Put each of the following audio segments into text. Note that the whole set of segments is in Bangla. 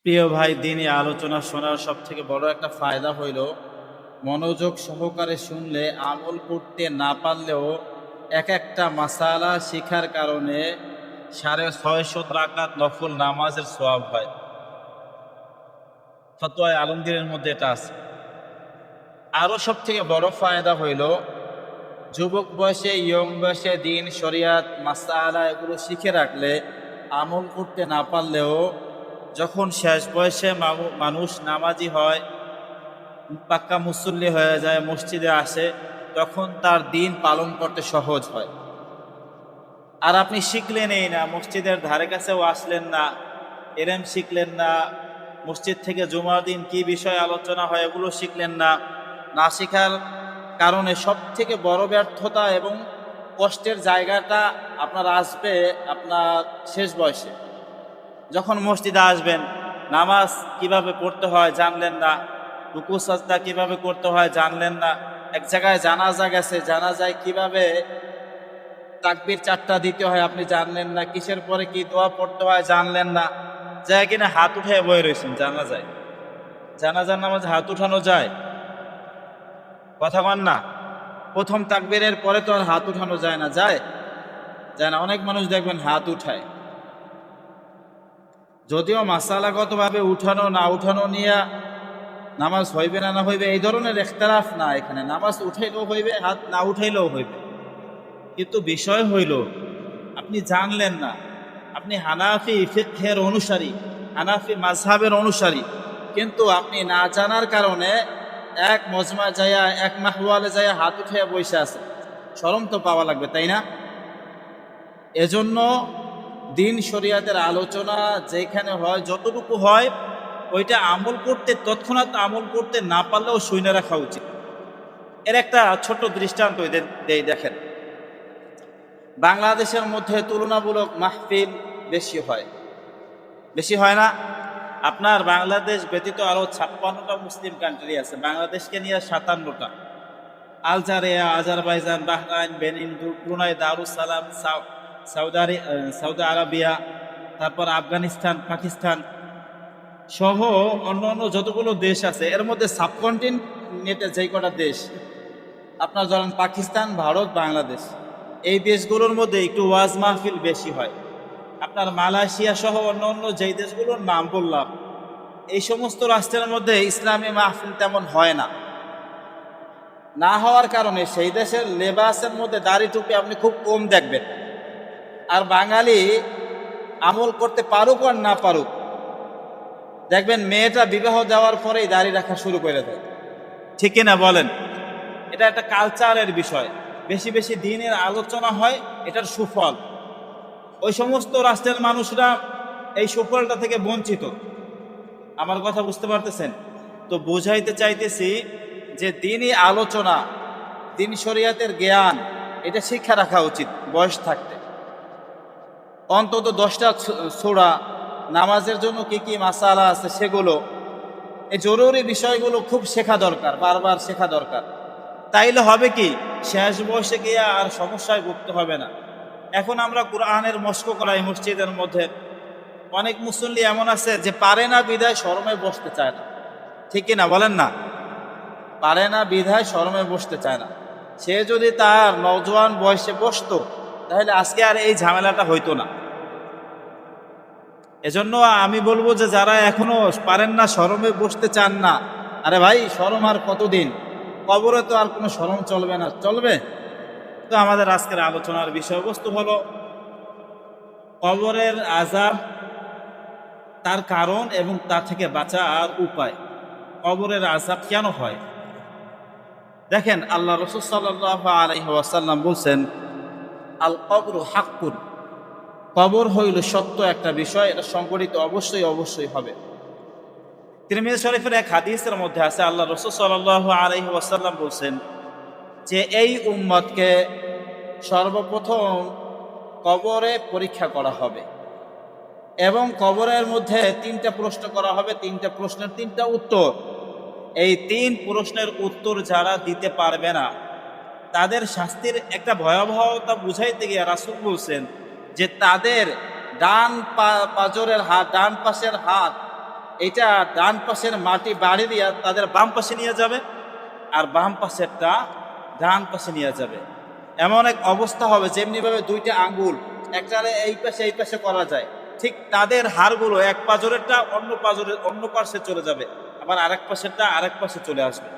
প্রিয় ভাই, দিনই আলোচনা শোনার সব থেকে বড় একটা ফায়দা হইল মনোযোগ সহকারে শুনলে আমল করতে না পারলেও এক একটা মাসালা শিখার কারণে 650 রাকাত নফল নামাজের সওয়াব হয়। ফতোয়া আলমগীরের মধ্যে এটা আছে। আরও সব থেকে বড় ফায়দা হইল যুবক বয়সে ইয়ং বয়সে দিন শরিয়াত মাসালা এগুলো শিখে রাখলে আমল করতে না পারলেও যখন শেষ বয়সে মানুষ নামাজি হয়, পাক্কা মুসল্লি হয়ে যায়, মসজিদে আসে, তখন তার দিন পালন করতে সহজ হয়। আর আপনি শিখলেনই না, মসজিদের ধারে কাছেও আসলেন না, এলেম শিখলেন না, মসজিদ থেকে জুমার দিন কি বিষয় আলোচনা হয় এগুলো শিখলেন না। না শিখার কারণে সব থেকে বড় ব্যর্থতা এবং কষ্টের জায়গাটা আপনার আসবে আপনার শেষ বয়সে। যখন মসজিদে আসবেন, নামাজ কিভাবে পড়তে হয় জানলেন না, রুকু সাজদা কিভাবে করতে হয় জানলেন না, এক জায়গায় জানাজা গেছে, জানাজায় কিভাবে তাকবীর 4টা দিতে হয় আপনি জানলেন না, কিসের পরে কি দোয়া পড়তে হয় জানলেন না, যায় কিনা হাত উঠে বয়ে রয়েছেন জানাজায়। জানাজার নামাজ হাত উঠানো যায়? কথা বল না। প্রথম তাকবীরের পরে তো আর হাত উঠানো যায় না, যায়? যায় না। অনেক মানুষ দেখবেন হাত উঠায়, যদিও মাসালাগতভাবে উঠানো না উঠানো নিয়ে নামাজ হইবে না না হইবে এই ধরনের ইখতিলাফ না। এখানে নামাজ উঠাইলেও হইবে, হাত না উঠাইলেও হইবে, কিন্তু বিষয় হইল আপনি জানলেন না, আপনি হানাফি ফিকহের অনুসারী, হানাফি মাযহাবের অনুসারী, কিন্তু আপনি না জানার কারণে এক মজমা যাইয়া এক মাহওয়ালে যাইয়া হাত উঠাইয়া বসে আছে। শরম তো পাওয়া লাগবে, তাই না? এজন্য দিন শরিয়াতের আলোচনা যেখানে হয়, যতটুকু হয় ওইটা আমল করতে, তৎক্ষণাৎ আমল করতে না পারলেও শুনে রাখা উচিত। এর একটা ছোট দৃষ্টান্ত দেই, দেখেন। বাংলাদেশের মধ্যে তুলনামূলক মাহফিল বেশি হয়, বেশি হয় না? আপনার বাংলাদেশ ব্যতীত আরো 56টা মুসলিম কান্ট্রি আছে, বাংলাদেশকে নিয়ে 57টা। আলজারিয়া, Azerbaijan, Bahrain, Benin, Brunei, Darus Salam, Saudi Arabia, তারপর আফগানিস্তান, পাকিস্তান সহ অন্যান্য যতগুলো দেশ আছে, এর মধ্যে সাবকন্টিনেন্টে যেই কটা দেশ, আপনার ধরেন পাকিস্তান, ভারত, বাংলাদেশ, এই দেশগুলোর মধ্যে একটু ওয়াজ মাহফিল বেশি হয়। আপনার মালয়েশিয়া সহ অন্যান্য যেই দেশগুলোর নাম বললাম, এই সমস্ত রাষ্ট্রের মধ্যে ইসলামী মাহফিল তেমন হয় না। না হওয়ার কারণে সেই দেশের লেবাসের মধ্যে দাড়ি টুপি আপনি খুব কম দেখবেন। আর বাঙালি আমল করতে পারুক আর না পারুক, দেখবেন মেয়েটা বিবাহ দেওয়ার পরেই দাড়ি রাখা শুরু করে দেয়। ঠিক কিনা বলেন? এটা একটা কালচারের বিষয়। বেশি বেশি দিনের আলোচনা হয়, এটার সুফল। ওই সমস্ত রাষ্ট্রের মানুষরা এই সুফলটা থেকে বঞ্চিত। আমার কথা বুঝতে পারতেছেন তো? বোঝাইতে চাইতেছি যে দিনই আলোচনা, দিন শরিয়াতের জ্ঞান, এটা শিক্ষা রাখা উচিত বয়স থাকতে। অন্তত 10টা সূরা, নামাজের জন্য কি কি মাসালা আছে সেগুলো, এই জরুরি বিষয়গুলো খুব শেখা দরকার, বারবার শেখা দরকার। তাইলে হবে কি, শেষ বয়সে গিয়ে আর সমস্যায় ভুগতে হবে না। এখন আমরা কোরআনের মস্ক করাই মসজিদের মধ্যে, অনেক মুসল্লি এমন আছে যে পারে না বিধায় শরমে বসতে চায় না। ঠিক কিনা বলেন না? পারে না বিধায় শরমে বসতে চায় না। সে যদি তার নওজোয়ান বয়সে বসতো, তাহলে আজকে আর এই ঝামেলাটা হইতো না। এজন্য আমি বলবো যে যারা এখনো পারেন না, শরমে বসতে চান না, আরে ভাই শরম আর কতদিন? কবরে তো আর কোনো শরম চলবে না, চলবে? তো আমাদের আজকের আলোচনার বিষয়বস্তু হলো কবরের আযাব, তার কারণ এবং তা থেকে বাঁচার উপায়। কবরের আযাব কেন হয়? দেখেন, আল্লাহ রাসূল সাল্লাল্লাহু আলাইহি ওয়াসাল্লাম বলছেন, আল কবরু হাক্কুন, কবর হইল সত্য একটা বিষয়, এটা সংঘটিত অবশ্যই অবশ্যই হবে। তিরমিজি শরীফের এক হাদিসের মধ্যে আছে, আল্লাহ রাসূল সাল্লাল্লাহু আলাইহি ওয়াসাল্লাম বলছেন যে এই উম্মতকে সর্বপ্রথম কবরে পরীক্ষা করা হবে এবং কবরের মধ্যে 3টা প্রশ্ন করা হবে, 3টা প্রশ্নের 3টা উত্তর। এই 3 প্রশ্নের উত্তর যারা দিতে পারবে না, তাদের শাস্তির একটা ভয়াবহতা বুঝাইতে গিয়ে রাসূল বলছেন যে তাদের ডান পাজরের হাত, ডান পাশের হাত এটা ডান পাশের মাটি বাড়ি দিয়া তাদের বাম পাশে নিয়ে যাবে, আর বাম পাশেরটা ডান পাশে নিয়ে যাবে। এমন এক অবস্থা হবে যেমনিভাবে দুইটা আঙ্গুল একটা এই পাশে করা যায়, ঠিক তাদের হাড়গুলো এক পাজরেরটা অন্য পাশে চলে যাবে, আবার আরেক পাশেরটা আরেক পাশে চলে আসবে।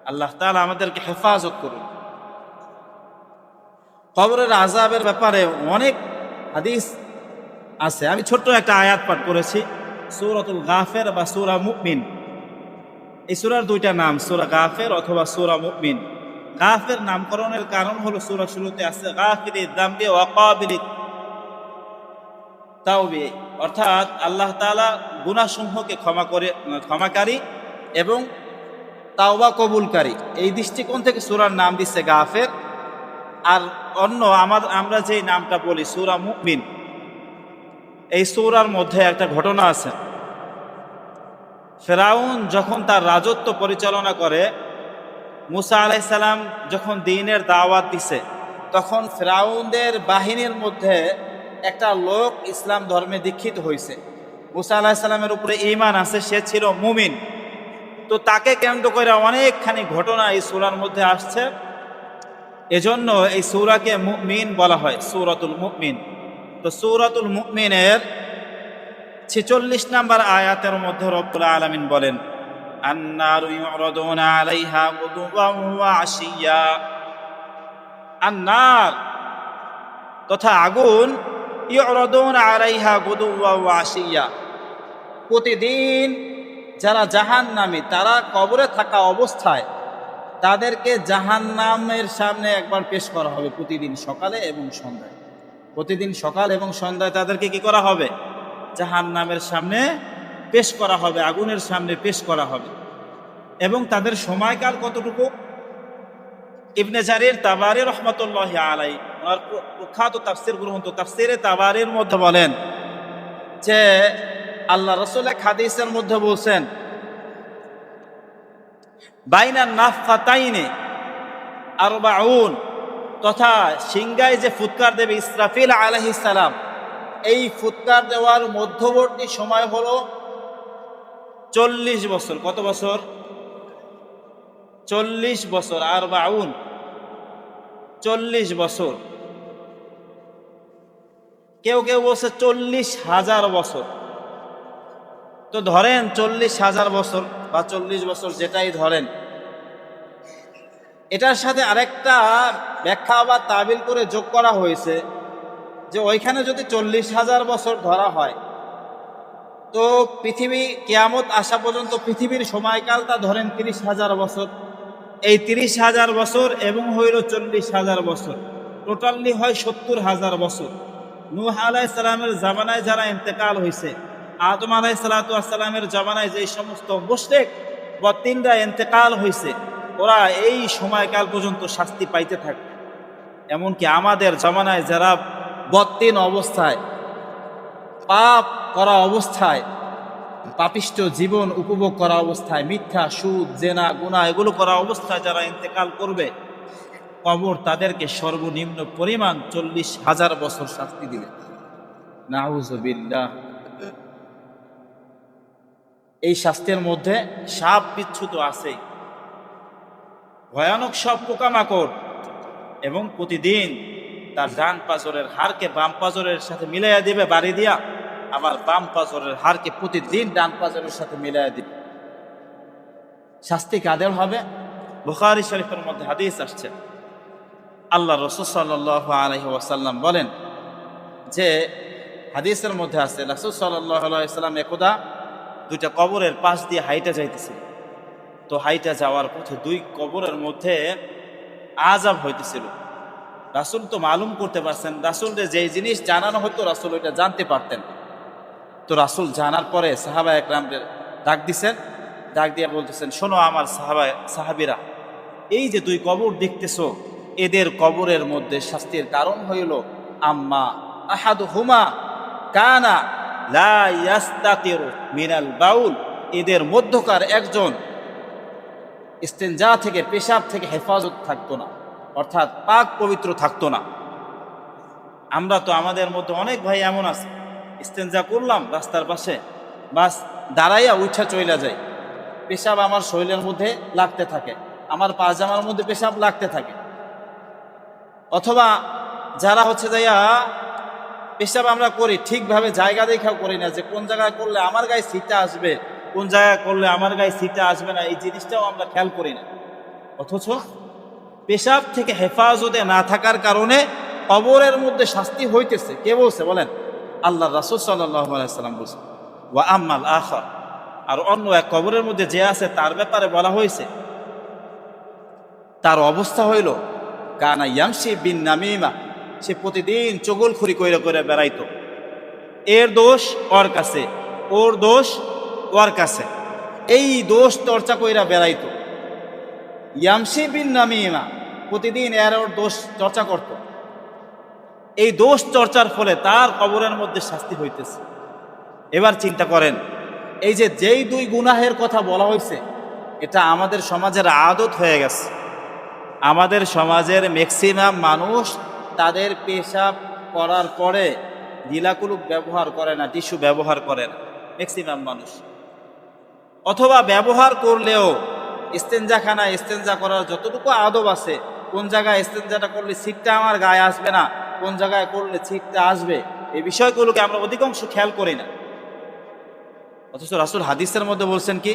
আল্লাহ তাআলা আমাদেরকে হেফাজত করুন। কবরের আযাবের ব্যাপারে অনেক হাদিস আছে। আমি ছোট্ট একটা আয়াত পাঠ করেছি, সূরাতুল গাফির বা সূরা মুমিন। এই সূরার দুইটা নাম, সূরা গাফির অথবা সূরা মুমিন। গাফির নামকরণের কারণ হলো সূরা শুরুতে আছে গাফিরিদ যামবি ওয়া কাবিলিত তাওবি, অর্থাৎ আল্লাহ তাআলা গুনাহসমূহকে ক্ষমাকারী এবং তাওবা কবুলকারী। এই দৃষ্টিকোণ থেকে সূরার নাম দিচ্ছে গাফির। আর অন্য আমরা যেই নামটা বলি সূরা মুমিন, এই সূরার মধ্যে একটা ঘটনা আছে। ফেরাউন যখন তার রাজত্ব পরিচালনা করে, মুসা আলাইহিস সালাম যখন দ্বীনের দাওয়াত দিছে, তখন ফেরাউনদের বাহিনীর মধ্যে একটা লোক ইসলাম ধর্মে দীক্ষিত হয়েছে। মুসা আলাইহিস সালামের উপরে ঈমান আছে, সে ছিল মুমিন। তো তাকে কেন্দ্র করে অনেকখানি ঘটনা এই সূরার মধ্যে আসছে। এজন্য এই সূরাকে মুমিন বলা হয়, সূরাতুল মুমিন। তো সূরাতুল মুমিনের 46 নম্বর আয়াতের মধ্যে রব্বুল আলামিন বলেন, আন্নারু ইউরাদুনা আলাইহা গুদুওয়ান ওয়া আশিয়া। আন্নার তথা আগুন, ইউরাদুনা আলাইহা গুদুওয়ান ওয়া আশিয়া, প্রতিদিন যারা জাহান্নামী তারা কবরে থাকা অবস্থায় তাদেরকে জাহান্নামের সামনে একবার পেশ করা হবে, প্রতিদিন সকালে এবং সন্ধ্যায়। প্রতিদিন সকাল এবং সন্ধ্যায় তাদেরকে কি করা হবে? জাহান্নামের সামনে পেশ করা হবে, আগুনের সামনে পেশ করা হবে। এবং তাদের সময়কাল কতটুকু? ইবনে জারির তাবারি রহমাতুল্লাহি আলাইহি ওনার প্রখ্যাত তাফসীর গ্রন্থ তাফসীরে তাবারির মধ্যে বলেন যে আল্লাহ রাসূল এক হাদিসের মধ্যে বলছেন, বাইনা নাফখাতাইনি আরবাউন, তথা সিংগায় যে ফুৎকার দেবে ইসরাফিল আলাইহিস সালাম, এই ফুৎকার দেওয়ার মধ্যবর্তী সময় হলো 40 বছর। কত বছর? 40 বছর। আরবাউন 40 বছর। কেউ কেউ বলছে 40,000 বছর। তো ধরেন 40,000 বছর বা 40 বছর, যেটাই ধরেন। এটার সাথে আরেকটা ব্যাখ্যা বা তাবিল করে যোগ করা হয়েছে যে ওইখানে যদি 40,000 বছর ধরা হয়, তো পৃথিবী কিয়ামত আসা পর্যন্ত পৃথিবীর সময়কালটা ধরেন 30,000 বছর। এই 30,000 বছর এবং হইল 40,000 বছর, টোটালি হয় 70,000 বছর। নূহ আলাইহিস সালামের জামানায় যারা ইন্তেকাল হয়েছে, আদম আলাইহিস সালাতু ওয়াস সালামের জামানায় যে সমস্ত মুশরিক বদ্দিনরা ইন্তেকাল হয়েছে, ওরা এই সময়কাল পর্যন্ত শাস্তি পাইতে থাকে। এমনকি আমাদের জামানায় যারা বদ্দিন অবস্থায়, পাপ করা অবস্থায়, পাপিষ্ঠ জীবন উপভোগ করা অবস্থায়, মিথ্যা, সুদ, জেনা, গুনাহ এগুলো করা অবস্থায় যারা ইন্তেকাল করবে, কবর তাদেরকে সর্বনিম্ন পরিমাণ 40,000 বছর শাস্তি দিবে। নাউযুবিল্লাহ। এই শাস্তির মধ্যে সাপ বিচ্ছু তো আছেই, ভয়ানক সব পোকামাকড়, এবং প্রতিদিন তার ডান পাজরের হাড়কে বাম পাজরের সাথে মিলাইয়া দিবে বাড়ি দিয়া, আবার বাম পাজরের হাড়কে প্রতিদিন ডান পাজরের সাথে মিলাইয়া দিবে। শাস্তি কাদের হবে? বুখারী শরীফের মধ্যে হাদিস আসছে, আল্লাহ রাসূল সাল্লাল্লাহু আলাইহি ওয়াসাল্লাম বলেন যে, হাদিসের মধ্যে আছে রাসূল সাল্লাল্লাহু আলাইহি ওয়াসাল্লাম একদা দুইটা কবরের পাশ দিয়ে হাইটা যাইতেছিল। তো হাইটা যাওয়ার পথে দুই কবরের মধ্যে আযাব হইতেছিল। রাসূল তো মালুম করতে পারছেন, রাসূলের যেই জিনিস জানানো হতো রাসূল ওইটা জানতে পারতেন। তো রাসূল জানার পরে সাহাবা একরামদের ডাক দিছেন, ডাক দিয়ে বলতেছেন, শোনো আমার সাহাবীরা, এই যে দুই কবর দেখতেছো, এদের কবরের মধ্যে শাস্তির কারণ হইল আম্মা আহাদুহুমা কানা লা ইয়াস্তাতিরু মিনাল বাউল, এদের মধ্যকার একজন ইস্তেনজা থেকে, পেশাব থেকে হেফাজত থাকতো না, অর্থাৎ পাক পবিত্র থাকতো না। আমরা তো আমাদের মধ্যে অনেক ভাই এমন আছে, ইস্তেনজা করলাম রাস্তার পাশে, বাস দাঁড়াইয়া উঠা চইলা যায়, পেশাব আমার শরীরের মধ্যে লাগতে থাকে, আমার পাজামার মধ্যে পেশাব লাগতে থাকে। অথবা যারা হচ্ছে যাইয়া পেশাব আমরা করি ঠিকভাবে জায়গা দেখাও করি না, যে কোন জায়গায় করলে আমার গায়ে সিটটা আসবে, কোন জায়গায় করলে আমার গায়ে সিটটা আসবে না, এই জিনিসটাও আমরা খেয়াল করি না। অথচ পেশাব থেকে হেফাজতে না থাকার কারণে কবরের মধ্যে শাস্তি হইতেছে। কে বলছে বলেন? আল্লাহ রাসূল সাল্লাল্লাহু আলাইহি সাল্লাম বলছে, ওয়া আম্মাল আখার, আর অন্য এক কবরের মধ্যে যে আছে তার ব্যাপারে বলা হয়েছে, তার অবস্থা হইল কানা ইয়ামশি বিন নামিমা, সে প্রতিদিন চগলখড়ি কইরা কইরা বেড়াইতো। এর দোষ ওর কাছে, ওর দোষ ওর কাছে, এই দোষ চর্চা কইরা বেড়াইতো। ইয়ামশি বিন নামিমা, প্রতিদিন এর ওর দোষ চর্চা করত। এই দোষ চর্চার ফলে তার কবরের মধ্যে শাস্তি হইতেছে। এবার চিন্তা করেন, এই যে যেই দুই গুনাহের কথা বলা হয়েছে, এটা আমাদের সমাজের আদত হয়ে গেছে। আমাদের সমাজের ম্যাক্সিমাম মানুষ তাদের পেশাব করার পরে গিলাকুলুক ব্যবহার করে না, টিস্যু ব্যবহার করে না ম্যাক্সিমাম মানুষ। অথবা ব্যবহার করলেও ইস্তেঞ্জাখানা ইস্তেঞ্জা করার যতটুকু আদব আছে, কোন জায়গায় ইস্তেঞ্জাটা করলে ছিটটা আমার গায়ে আসবে না, কোন জায়গায় করলে ছিটটা আসবে, এই বিষয়গুলোকে আমরা অধিকাংশ খেয়াল করি না। অথচ রাসূল হাদিসের মধ্যে বলছেন কি,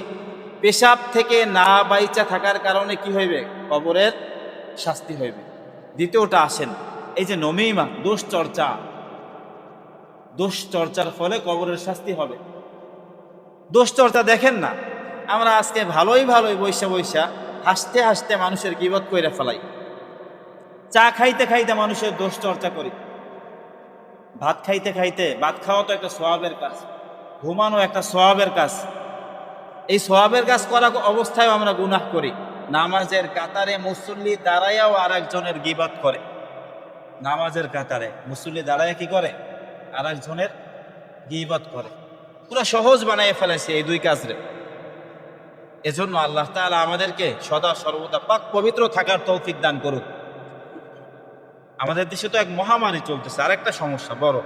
পেশাব থেকে না বাইচা থাকার কারণে কি হইবে? কবরের শাস্তি হইবে। দ্বিতীয়টা আসেন, এই যে নমিমা, দোষ চর্চা, দোষ চর্চার ফলে কবরের শাস্তি হবে। দোষ চর্চা দেখেন না, আমরা আজকে ভালোই বৈশা বৈশা হাসতে হাসতে মানুষের গীবত কইরা ফেলাই, চা খাইতে খাইতে মানুষের দোষ চর্চা করি, ভাত খাইতে খাইতে, ভাত খাওয়া তো একটা সওয়াবের কাজ, ঘুমানো একটা সওয়াবের কাজ, এই সওয়াবের কাজ করা অবস্থায় আমরা গুনাহ করি। নামাজের কাতারে মুসল্লি দাঁড়াইয়াও আর একজনের গীবত করে, নামাজের কাতারে মুসল্লি দাঁড়াইয়া কি করে? আর একজনের গীবত করে। পুরো সহজ বানাইয়ে ফেলেছে এই দুই কাজরে। এজন্য আল্লাহ তাআলা আমাদেরকে সদা সর্বদা পাক পবিত্র থাকার তৌফিক দান করুক। আমাদের দেশে তো এক মহামারী চলতেছে, আর একটা সমস্যা বড়,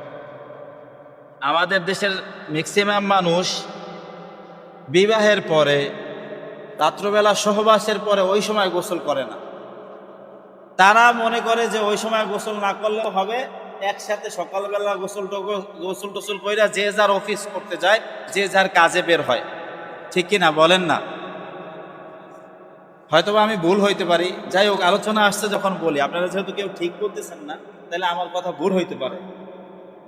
আমাদের দেশের ম্যাক্সিমাম মানুষ বিবাহের পরে, রাত্রবেলা সহবাসের পরে ওই সময় গোসল করে না। তারা মনে করে যে ওই সময় গোসল না করলেও হবে, একসাথে সকালবেলা গোসল টোসল কইরা যে যার অফিস করতে যায়, যে যার কাজে বের হয়। ঠিক কিনা বলেন না? হয়তোবা আমি ভুল হইতে পারি, যাই হোক, আলোচনা আসছে যখন বলি, আপনারা যেহেতু কেউ ঠিক বলতেছেন না, তাহলে আমার কথা ভুল হইতে পারে।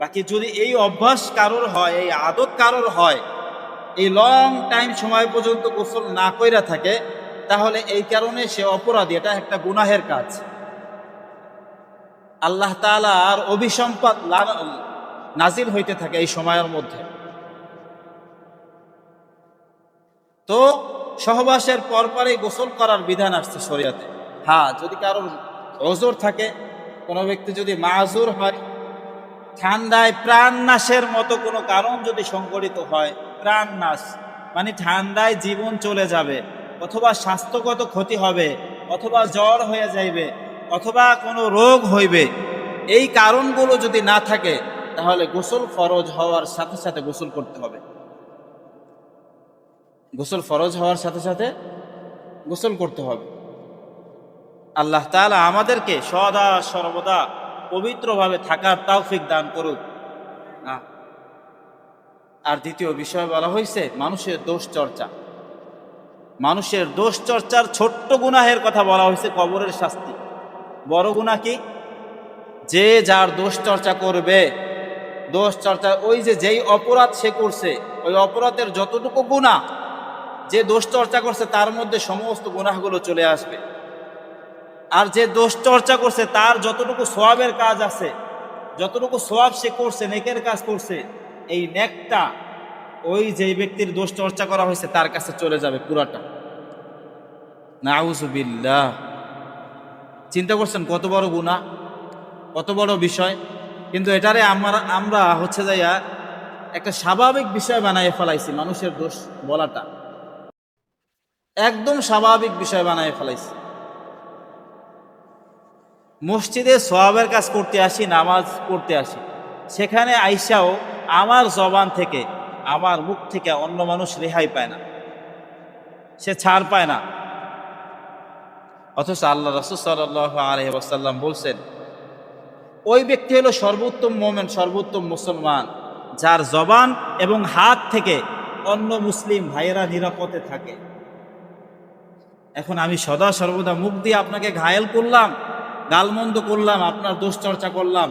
বাকি যদি এই অভ্যাস কারোর হয়, এই আদত কারোর হয়, এই লং টাইম সময় পর্যন্ত গোসল না কইরা থাকে, তাহলে এই কারণে সে অপরাধী, এটা একটা গুনাহের কাজ। আল্লাহ তাআলার অভিসম্পাত নাজিল হইতে থাকে এই সময়ের মধ্যে। তো সহবাসের পরপরই গোসল করার বিধান আসছে শরীয়তে। হ্যাঁ, যদি কারোর ওজর থাকে, কোনো ব্যক্তি যদি মাযুর হয়, ঠান্ডায় প্রাণ নাশের মতো কোনো কারণ যদি সংঘটিত হয়, প্রাণ নাশ মানে ঠান্ডায় জীবন চলে যাবে, অথবা স্বাস্থ্যগত ক্ষতি হবে, অথবা জ্বর হয়ে যাইবে, অথবা কোনো রোগ হইবে, এই কারণগুলো যদি না থাকে, তাহলে গোসল ফরজ হওয়ার সাথে সাথে গোসল করতে হবে। গোসল ফরজ হওয়ার সাথে সাথে গোসল করতে হবে। আল্লাহ তাআলা আমাদেরকে সদা সর্বদা পবিত্রভাবে থাকার তৌফিক দান করুক। আর দ্বিতীয় বিষয় বলা হয়েছে মানুষের দোষ চর্চা। মানুষের দোষ চর্চার ছোট্ট গুনাহের কথা বলা হয়েছে কবরের শাস্তি। বড় গুনাহ কি? যে যার দোষ চর্চা করবে, দোষ চর্চা ওই যে যেই অপরাধ সে করছে, ওই অপরাধের যতটুকু গুনাহ যে দোষ চর্চা করছে তার মধ্যে সমস্ত গুনাহগুলো চলে আসবে। আর যে দোষ চর্চা করছে তার যতটুকু সওয়াবের কাজ আছে, যতটুকু সওয়াব সে করছে, নেকের কাজ করছে, এই নেকটা ওই যে ব্যক্তির দোষ চর্চা করা হয়েছে তার কাছে চলে যাবে পুরাটা। নাউযুবিল্লাহ। চিন্তা করছেন কত বড় গুনাহ, কত বড় বিষয়। কিন্তু এটারে আমরা হচ্ছে যাইয়া একটা স্বাভাবিক বিষয় বানাইয়ে ফেলাইছি। মানুষের দোষ বলাটা একদম স্বাভাবিক বিষয় বানাইয়ে ফেলাইছি। মসজিদে সওয়াবের কাজ করতে আসি, নামাজ পড়তে আসি, সেখানে আইসাও আমার জবান থেকে আমার মুখ থেকে অন্য মানুষ রেহাই পায় না, সে ছাড় পায় না। অথচ আল্লাহ রাসূল সাল্লাল্লাহু আলাইহি ওয়াসাল্লাম বলছেন, ওই ব্যক্তি হলো সর্বোত্তম মোমেন, সর্বোত্তম মুসলমান, যার জবান এবং হাত থেকে অন্য মুসলিম ভাইয়েরা নিরাপদে থাকে। এখন আমি সদা সর্বদা মুখ দিয়ে আপনাকে ঘায়েল করলাম, গালমন্দ করলাম, আপনার দোষ চর্চা করলাম,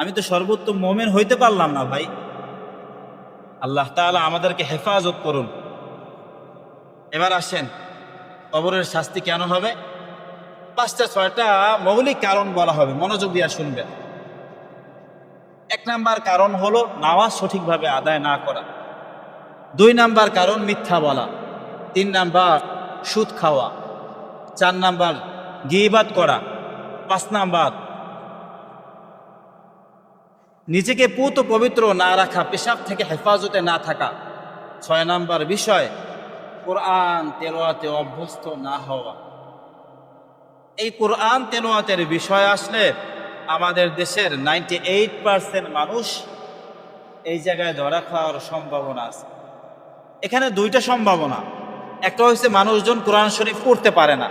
আমি তো সর্বোত্তম মোমেন হইতে পারলাম না ভাই। আল্লাহ তাআলা আমাদেরকে হেফাজত করুন। এবার আসেন, কবরের শাস্তি কেন হবে? 5-6টা মৌলিক কারণ বলা হবে, মনোযোগ দিয়ে শুনবেন। 1 নাম্বার কারণ হলো নামাজ সঠিকভাবে আদায় না করা। 2 নাম্বার কারণ মিথ্যা বলা। 3 নাম্বার সুদ খাওয়া। 4 নাম্বার গীবাত করা। 5 নাম্বার নিজেকে পুত পবিত্র না রাখা, পেশাব থেকে হেফাজতে না থাকা। 6 নাম্বার বিষয় কোরআন তেলাওয়াতে অভ্যস্ত না হওয়া। এই কোরআন তেলাওয়াতের বিষয় আসলে আমাদের দেশের 98% মানুষ এই জায়গায় ধরা খাওয়ার সম্ভাবনা আছে। এখানে 2টা সম্ভাবনা। একটা হচ্ছে মানুষজন কোরআন শরীফ পড়তে পারে না,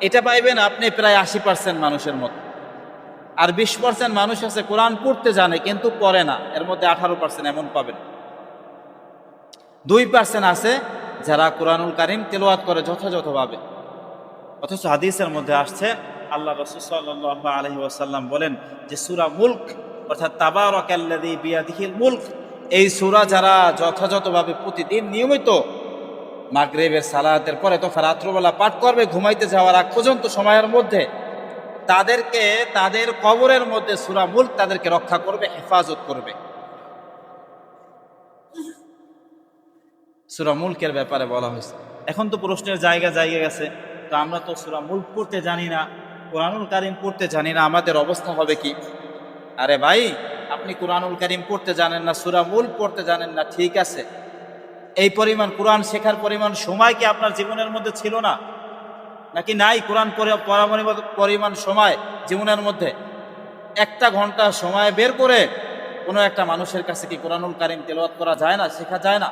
এটা পাইবেন আপনি প্রায় 80% মানুষের মতো। আর 20% মানুষ আছে কোরআন পড়তে জানে কিন্তু পড়ে না, এর মধ্যে 18% এমন পাবেন। 2% আছে যারা কোরআনুল কারীম তেলাওয়াত করে যথাযথভাবে। অথচ হাদিসের মধ্যে আসছে, আল্লাহ রাসূল সাল্লাল্লাহু আলাইহি ওয়াসাল্লাম বলেন যে সূরা মুলক অর্থাৎ তাবারাকাল্লাযী বিয়াদিহিল মুলক, এই সূরা যারা যথাযথভাবে প্রতিদিন নিয়মিত মাগরিবের সালাতের পরে তো রাত্রবেলা পাঠ করবে ঘুমাইতে যাওয়ার আগ পর্যন্ত সময়ের মধ্যে, তাদেরকে তাদের কবরের মধ্যে সূরা মুলক তাদেরকে রক্ষা করবে, হেফাজত করবে। সূরা মুলকের ব্যাপারে বলা হয়েছে। এখন তো প্রশ্নের জায়গা গেছে, তো আমরা তো সূরা মুলক পড়তে জানি না, কোরআনুল কারীম পড়তে জানি না, আমাদের অবস্থা হবে কি? আরে ভাই, আপনি কোরআনুল কারীম পড়তে জানেন না, সূরা মুলক পড়তে জানেন না, ঠিক আছে, এই পরিমাণ কোরআন শেখার পরিমাণ সময় কি আপনার জীবনের মধ্যে ছিল না? নাকি নাই কোরআন পড়ার পরিমাণ সময় জীবনের মধ্যে? 1 ঘন্টা সময় বের করে কোনো একটা মানুষের কাছে কি কোরআনুল কারীম তেলাওয়াত করা যায় না, শেখা যায় না?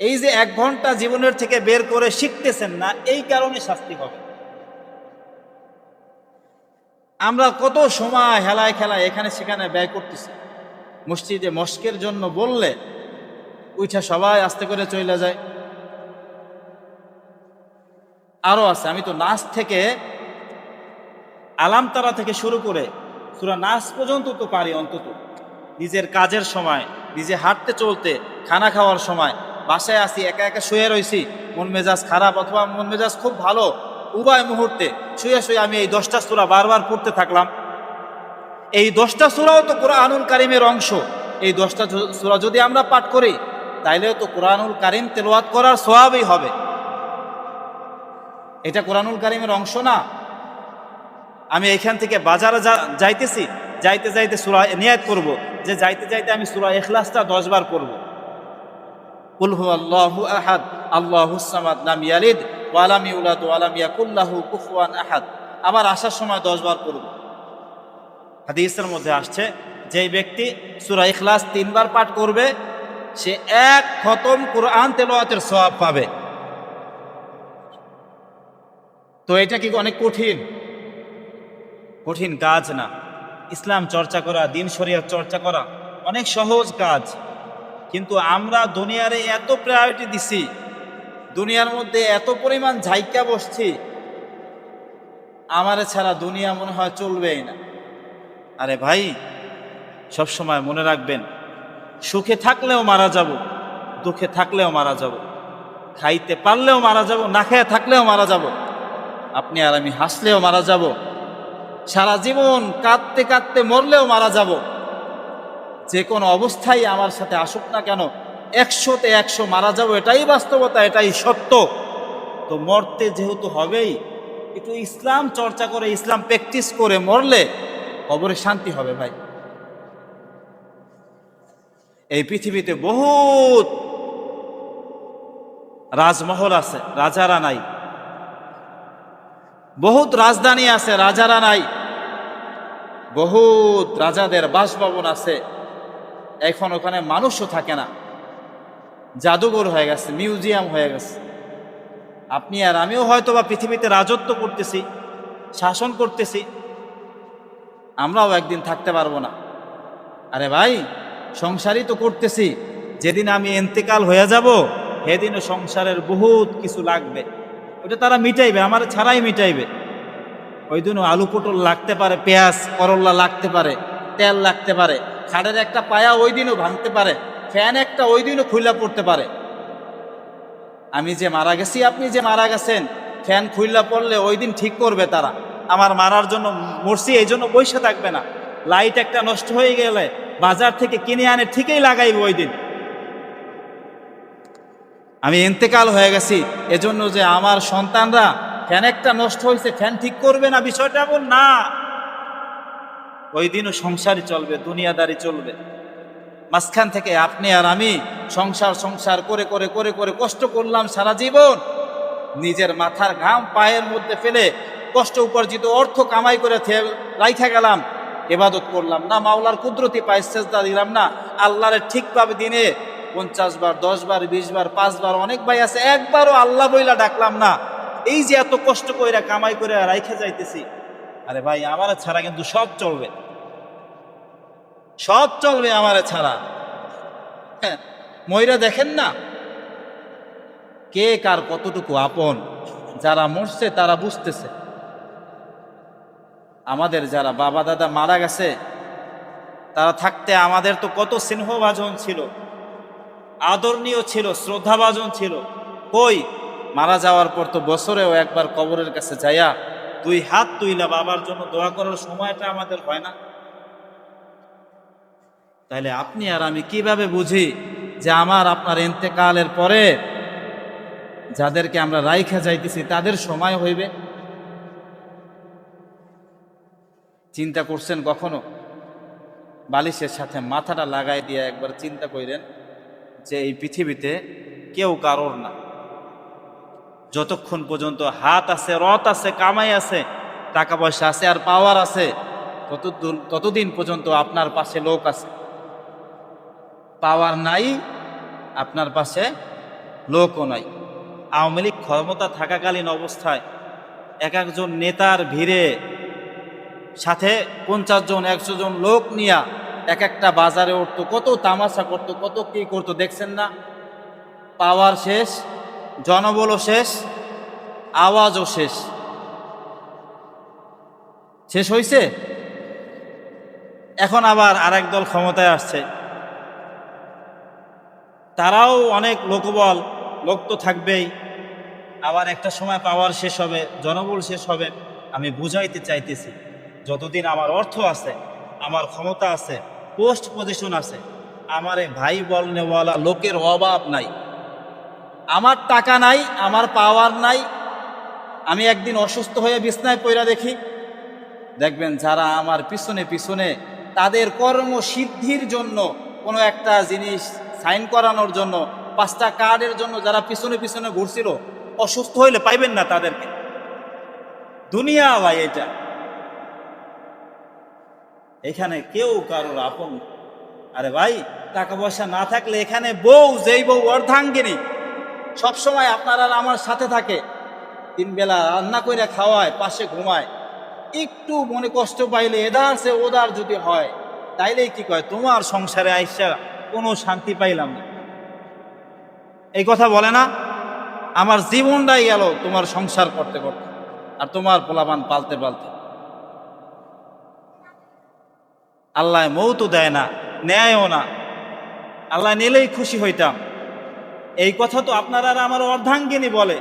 এই যে 1 ঘন্টা জীবনের থেকে বের করে শিখতেছেন না, এই কারণে শাস্তি হবে। আমরা কত সময় হেলায় খেলায় এখানে সেখানে ব্যয় করতেছি। মসজিদে মস্কের জন্য বললে উঠা সবাই আস্তে করে চলে যায়। আরো আছে, আমি তো নাচ থেকে আলাম তারা থেকে শুরু করে সূরা নাস পর্যন্ত তো পারি অন্তত। নিজের কাজের সময়, নিজে হাঁটতে চলতে, খানা খাওয়ার সময়, বাসায় আসি একা একা শুয়ে রয়েছি, মন মেজাজ খারাপ অথবা মন মেজাজ খুব ভালো, উভয় মুহূর্তে শুয়ে আমি এই 10টা সূরা বারবার পড়তে থাকলাম। এই 10টা সূরাও তো কোরআনুল কারীমের অংশ। এই 10টা সূরা যদি আমরা পাঠ করি তাইলেও তো কোরআনুল কারীম তেলাওয়াত করার সওয়াবই হবে। এটা কোরআনুল কারীমের অংশ না? আমি এখান থেকে বাজারে যাইতেছি, যাইতে সূরা নিয়াত করব যে যাইতে আমি সূরা ইখলাসটা 10 বার পড়ব। কুল হুয়াল্লাহু আহাদ আল্লাহুস সামাদ লাম ইয়ালিদ ওয়া লাম ইউলাদ ওয়া লাম ইয়াকুল লাহু কুফুয়ান আহাদ। আবার আসার সময় 10 বার পড়ব। হাদিসের মধ্যে আসছে, যেই ব্যক্তি সূরা ইখলাস 3 বার পাঠ করবে সে 1 খতম কোরআন তেলাওয়াতের সওয়াব পাবে। তো এটা কি অনেক কঠিন কাজ না? ইসলাম চর্চা করা, দিন শরিয়ত চর্চা করা অনেক সহজ কাজ। কিন্তু আমরা দুনিয়ারে এত প্রায়োরিটি দিছি, দুনিয়ার মধ্যে এত পরিমাণ ঝাইকা বসছি, আমারে ছাড়া দুনিয়া মনে হয় চলবেই না। আরে ভাই, সব সময় মনে রাখবেন, সুখে থাকলেও মারা যাব, দুঃখে থাকলেও মারা যাব, খাইতে পারলেও মারা যাব, না খেয়ে থাকলেও মারা যাব, আপনি আর আমি হাসলেও মারা যাব, সারা জীবন কাঁদতে কাঁদতে মরলেও মারা যাব। যে কোনো অবস্থায় আমার সাথে আসুক না কেন, 100তে 100 মারা যাব, এটাই বাস্তবতা, এটাই সত্য। তো মরতে যেহেতু হবেই, একটু ইসলাম চর্চা করে, ইসলাম প্র্যাকটিস করে মরলে কবরে শান্তি হবে ভাই। এই পৃথিবীতে বহুত রাজমহল আছে, রাজারা নাই। বহুত রাজধানী আছে, রাজারা নাই। বহুত রাজাদের বাসভবন আছে, এখন ওখানে মানুষও থাকে না, জাদুঘর হয়ে গেছে, মিউজিয়াম হয়ে গেছে। আপনি আর আমিও হয়তো বা পৃথিবীতে রাজত্ব করতেছি, শাসন করতেছি, আমরাও একদিন থাকতে পারবো না। আরে ভাই, সংসারই তো করতেছি, যেদিন আমি ইন্তেকাল হয়ে যাব সেদিনও সংসারের বহুত কিছু লাগবে, ওটা তারা মিটাইবে, আমার ছাড়াই মিটাইবে। ওই দিনও আলু পটল লাগতে পারে, পেঁয়াজ করল্লা লাগতে পারে, তেল লাগতে পারে, খাড়ের একটা পায়া ওই দিনও ভাঙতে পারে, ফ্যান একটা ওই দিনও খুইলা পড়তে পারে। আমি যে মারা গেছি, আপনি যে মারা গেছেন, ফ্যান খুইলা পড়লে ওই দিন ঠিক করবে তারা। আমার মারার জন্য মরছি এই জন্য বসে থাকবে না। লাইট একটা নষ্ট হয়ে গেলে বাজার থেকে কিনে আনে ঠিকই লাগাইবে ওই দিন। আমি ইন্তেকাল হয়ে গেছি এজন্য যে আমার সন্তানরা ফ্যান একটা নষ্ট হয়েছে ফ্যান ঠিক করবে না, বিষয়টা এমন না। ওই দিনও সংসারই চলবে, দুনিয়াদারি চলবে। মাঝখান থেকে আপনি আর আমি সংসার সংসার করে করে করে করে কষ্ট করলাম সারা জীবন, নিজের মাথার ঘাম পায়ের মধ্যে ফেলে কষ্ট উপার্জিত অর্থ কামাই করে রাইখা গেলাম, ইবাদত করলাম না, মাওলার কুদরতি পায়ে সেজদা দিলাম না, আল্লাহরে ঠিকভাবে দিনে 50 বার 10 বার 20 বার 5 বার, অনেক ভাই আছে একবারও আল্লাহ বইলা ডাকলাম না। এই যে এত কষ্ট কইরা কামাই করে রাইখা যাইতেছি, আরে ভাই আমার ছাড়া কিন্তু সব চলবে, সব চলবে আমার ছাড়া। হ্যাঁ, ময়রা দেখেন না কে কার কতটুকু আপন, যারা মরছে তারা বুঝতেছে। আমাদের যারা বাবা দাদা মারা গেছে তারা থাকতে আমাদের তো কত স্নেহভাজন ছিল, আদরণীয় ছিল, শ্রদ্ধাভাজন ছিল। কই মারা যাওয়ার পর তো বছরেও একবার কবরের কাছে যাইয়া 2 হাত তুইলা বাবার জন্য দোয়া করার সময়টা আমাদের হয় না? তাইলে আপনি আর আমি কিভাবে বুঝি যে আমার আপনার ইন্তেকালের পরে যাদেরকে আমরা রাইখা যাইতেছি তাদের সময় হইবে? চিন্তা করছেন কখনো? বালিশের সাথে মাথাটা লাগাই দিয়ে একবার চিন্তা করেন যে এই পৃথিবীতে কেউ কারোর না। যতক্ষণ পর্যন্ত হাত আছে, রথ আছে, কামাই আছে, টাকা পয়সা আছে আর পাওয়ার আছে, ততদিন পর্যন্ত আপনার পাশে লোক আছে। পাওয়ার নাই, আপনার পাশে লোকও নাই। আওয়ামী লীগ ক্ষমতা থাকাকালীন অবস্থায় এক একজন নেতার ভিড়ে সাথে 50 জন 100 জন লোক নিয়া এক একটা বাজারে উঠতো, কত তামাশা করতো, কত কি করতো, দেখছেন না? পাওয়ার শেষ, জনবলও শেষ, আওয়াজও শেষ। শেষ হইছে। এখন আবার আরেক দল ক্ষমতায় আসছে, তারাও অনেক লোকবল, লোক তো থাকবেই। আবার একটা সময় পাওয়ার শেষ হবে, জনবল শেষ হবে। আমি বুঝাইতে চাইতেছি, যতদিন আমার অর্থ আছে, আমার ক্ষমতা আছে, পোস্ট পজিশন আছে, আমার এই ভাই বলনেওয়ালা লোকের অভাব নাই। আমার টাকা নাই, আমার পাওয়ার নাই, আমি একদিন অসুস্থ হয়ে বিছনায় পড়া দেখি, দেখবেন যারা আমার পিছনে পিছনে তাদের কর্মসিদ্ধির জন্য কোনো একটা জিনিস সাইন করানোর জন্য 5টা কার্ডের জন্য যারা পিছনে পিছনে ঘুরছিল, অসুস্থ হইলে পাইবেন না তাদেরকে। দুনিয়া ভাই এটা, এখানে কেউ কারোর আপন। আরে ভাই, টাকা পয়সা না থাকলে এখানে বউ, যেই বউ অর্ধাঙ্গিনী, সবসময় আপনার আর আমার সাথে থাকে, 3 বেলা রান্না করে খাওয়ায়, পাশে ঘুমায়, একটু মনে কষ্ট পাইলে এদার সে ওদার যদি হয়, তাইলেই কি কয়, তোমার সংসারে আইসা কোনো শান্তি পাইলাম না। এই কথা বলে না? আমার জীবনটাই গেল তোমার সংসার করতে করতে আর তোমার পোলাপান পালতে পালতে। আল্লাহ মৌতও দেয় না, নেয়ও না। আল্লাহ নিলেই খুশি হইতাম। এই কথা তো আপনারা আর আমার অর্ধাঙ্গিনী বলে,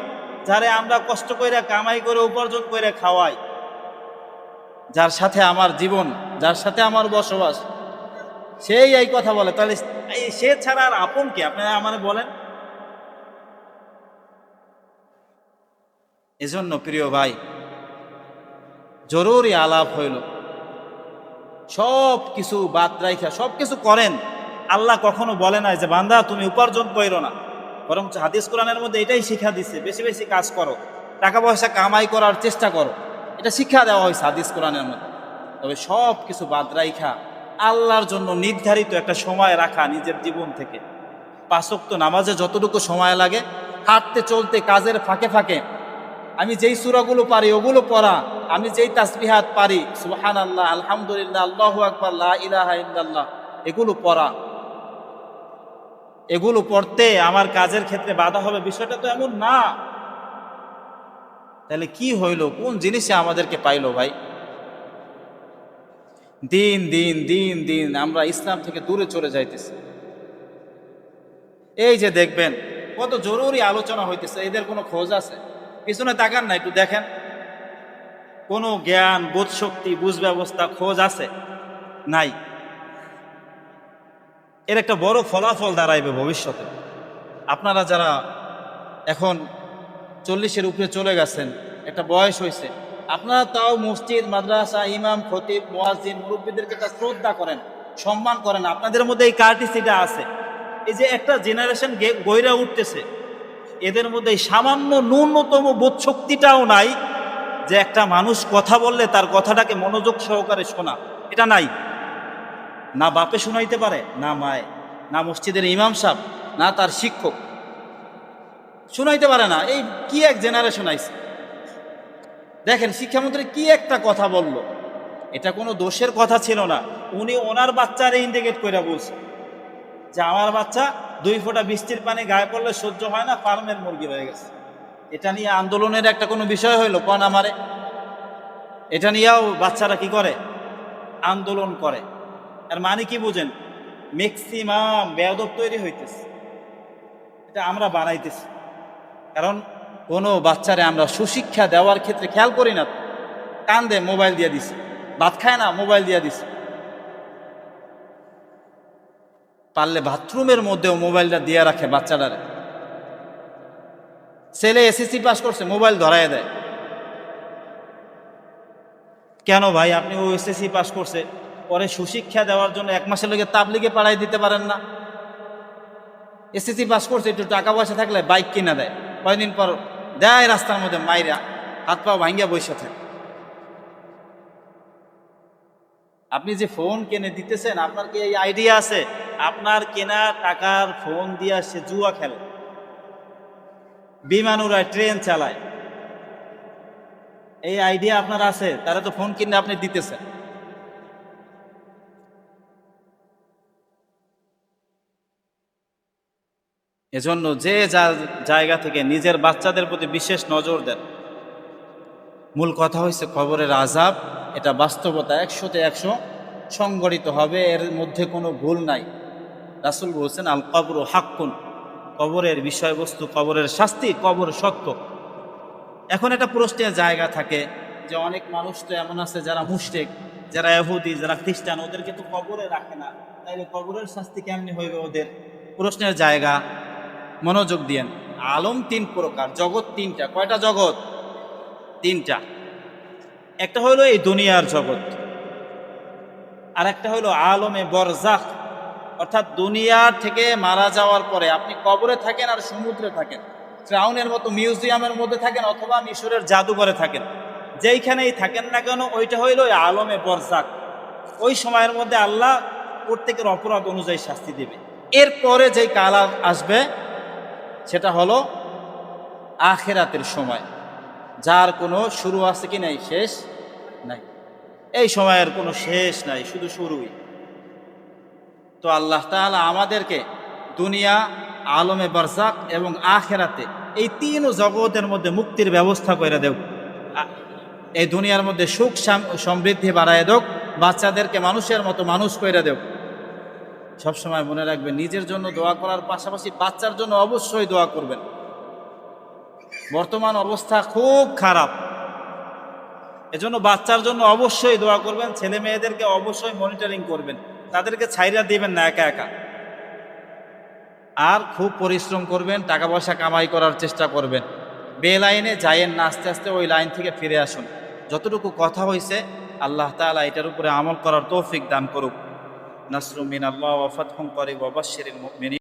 যারে আমরা কষ্ট করে কামাই করে উপার্জন করে খাওয়াই, যার সাথে আমার জীবন, যার সাথে আমার বসবাস, সেই এই কথা বলে। তাহলে সে ছাড়া আর আপন কি আপনারা আমার বলেন? এজন্য প্রিয় ভাই, জরুরি আলাপ হইল, সব কিছু বাদ রাইখা সব কিছু করেন। আল্লাহ কখনো বলে না যে বান্দা তুমি উপার্জন করো না, বরং হাদিস কোরআনের মধ্যে এটাই শিক্ষা দিচ্ছে, বেশি বেশি কাজ করো, টাকা পয়সা কামাই করার চেষ্টা করো, এটা শিক্ষা দেওয়া হয়েছে হাদিস কোরআনের মধ্যে। তবে সব কিছু বাদ রাইখা আল্লাহর জন্য নির্ধারিত একটা সময় রাখা নিজের জীবন থেকে। 5 ওয়াক্ত নামাজে যতটুকু সময় লাগে, হাঁটতে চলতে কাজের ফাঁকে ফাঁকে আমি যেই সূরাগুলো পারি ওগুলো পড়া, আমি যেই তাসবিহাত পারি সুবহানাল্লাহ, আলহামদুলিল্লাহ, আল্লাহু আকবার, লা ইলাহা ইল্লাল্লাহ, এগুলো পড়া। এগুলো পড়তে আমার কাজের ক্ষেত্রে বাধা হবে বিষয়টা তো এমন না। তাহলে কি হইল, কোন জিনিসে আমাদেরকে পাইলো ভাই? দিন দিন দিন দিন আমরা ইসলাম থেকে দূরে চলে যাইতেছি। এই যে দেখবেন কত জরুরি আলোচনা হইতেছে, এদের কোনো খোঁজ আছে? পিছনে তাকান না, একটু দেখেন কোনো জ্ঞান, বোধ শক্তি, বুঝ ব্যবস্থা, খোঁজ আছে? নাই। এর একটা বড় ফলাফল দাঁড়াইবে ভবিষ্যতে। আপনারা যারা এখন 40-এর উপরে চলে গেছেন, একটা বয়স হয়েছে, আপনারা তাও মসজিদ, মাদ্রাসা, ইমাম, খতিব, মুয়াজ্জিন, মুরব্বীদেরকে তা শ্রদ্ধা করেন, সম্মান করেন। আপনাদের মধ্যে এই কার্টিসিটা আছে। এই যে একটা জেনারেশন গইরা উঠতেছে, এদের মধ্যে সামান্য ন্যূনতম বোধ শক্তিটাও নাই যে একটা মানুষ কথা বললে তার কথাটাকে মনোযোগ সহকারে শোনা। এটা নাই। না বাপে শোনাইতে পারে, না মায়, না মসজিদের ইমাম সাহেব, না তার শিক্ষক শোনাইতে পারে না। এই কি এক জেনারেশন আইছে। দেখেন শিক্ষামন্ত্রী কি একটা কথা বলল, এটা কোনো দোষের কথা ছিল না। উনি ওনার বাচ্চারে ইন্ডিকেট করে বলছে যে আমার বাচ্চা 2 ফোঁটা বৃষ্টির পানি গায়ে পড়লে সহ্য হয় না, ফার্মের মুরগি হয়ে গেছে। এটা নিয়ে আন্দোলনের একটা কোনো বিষয় হইল কোন আমারে? এটা নিয়েও বাচ্চারা কি করে? আন্দোলন করে। আর মানে কি বুঝেন? ম্যাক্সিমাম বেয়াদব তৈরি হইতেছে। এটা আমরা বানাইতেছি। কারণ কোনো বাচ্চারে আমরা সুশিক্ষা দেওয়ার ক্ষেত্রে খেয়াল করি না। কান্দে, মোবাইল দিয়ে দিছি। ভাত খায় না, মোবাইল দিয়ে দিছি। পারলে বাথরুমের মধ্যেও মোবাইলটা দিয়ে রাখে বাচ্চাটারে। ছেলে এসএসসি পাস করছে, মোবাইল ধরায় দেয়। কেন ভাই? আপনি ও এসএসসি পাস করছে, পরে সুশিক্ষা দেওয়ার জন্য 1 মাসের লেগে তাবলিগে পাঠাই দিতে পারেন না? এসএসসি পাস করছে, একটু টাকা পয়সা থাকলে বাইক কিনা দেয়, কয়দিন পর দেয় রাস্তার মধ্যে মাইরা হাত পা ভাঙ্গিয়া বসে থাকে। আপনি যে ফোন কিনে দিতেছেন, আপনার কি এই আইডিয়া আছে আপনার কেনা টাকার ফোন দিয়ে সে জুয়া খেলে, বিমান উড়ায়, ট্রেন চালায়? এই আইডিয়া আপনার আছে? তারা তো ফোন কিনে আপনি দিতেছেন। এজন্য যে জায়গা থেকে নিজের বাচ্চাদের প্রতি বিশেষ নজর দেন। মূল কথা হয়েছে কবরের আযাব, এটা বাস্তবতা 100-তে 100 সংগঠিত হবে, এর মধ্যে কোনো ভুল নাই। রাসূল বলছেন আল কবরু হাক্কুন, কবরের বিষয়বস্তু, কবরের শাস্তি, কবর সত্য। এখন একটা প্রশ্নের জায়গা থাকে যে অনেক মানুষ তো এমন আছে যারা মুশরিক, যারা ইহুদি, যারা খ্রিস্টান, ওদেরকে তো কবরে রাখে না, তাইলে কবরের শাস্তি কেমনি হইবে ওদের? প্রশ্নের জায়গা। মনোযোগ দিয়েন। আলম 3 প্রকার, জগৎ 3টা। কয়টা জগৎ? 3টা। একটা হলো এই দুনিয়ার জগৎ, আর একটা হলো আলমে বরজাখ, অর্থাৎ দুনিয়ার থেকে মারা যাওয়ার পরে আপনি কবরে থাকেন আর সমুদ্রে থাকেন, ফিরআউনের মতো মিউজিয়ামের মধ্যে থাকেন, অথবা মিশরের জাদুঘরে থাকেন, যেইখানেই থাকেন না কেন, ওইটা হইল আলমে বরজাখ। ওই সময়ের মধ্যে আল্লাহ প্রত্যেকের অপরাধ অনুযায়ী শাস্তি দেবে। এরপরে যেই কাল আসবে সেটা হলো আখিরাতের সময়, যার কোনো শুরু আছে কি নাই, শেষ নাই। এই সময়ের কোনো শেষ নাই, শুধু শুরুই। তো আল্লাহ তাআলা আমাদেরকে দুনিয়া, আলমে বারজাখ এবং আখিরাতে এই 3 জগতের মধ্যে মুক্তির ব্যবস্থা করে দেব। এই দুনিয়ার মধ্যে সুখ সমৃদ্ধি বাড়ায় দেব, বাচ্চাদেরকে মানুষের মতো মানুষ করে দেব। সবসময় মনে রাখবেন, নিজের জন্য দোয়া করার পাশাপাশি বাচ্চার জন্য অবশ্যই দোয়া করবেন। বর্তমান অবস্থা খুব খারাপ, এজন্য বাচ্চার জন্য অবশ্যই দোয়া করবেন। ছেলে মেয়েদেরকে অবশ্যই মনিটরিং করবেন, তাদেরকে ছাইরা দিবেন না একা একা। আর খুব পরিশ্রম করবেন, টাকা পয়সা কামাই করার চেষ্টা করবেন। বেলাইনে যায়েন না, আস্তে আস্তে ওই লাইন থেকে ফিরে আসুন। যতটুকু কথা হয়েছে আল্লাহ তাআলা এটার উপরে আমল করার তৌফিক দান করুক। নাসরুম মিনাল্লাহ ওয়া ফাতহুন করিব ওয়া বাশশিরিল মুমিনিন।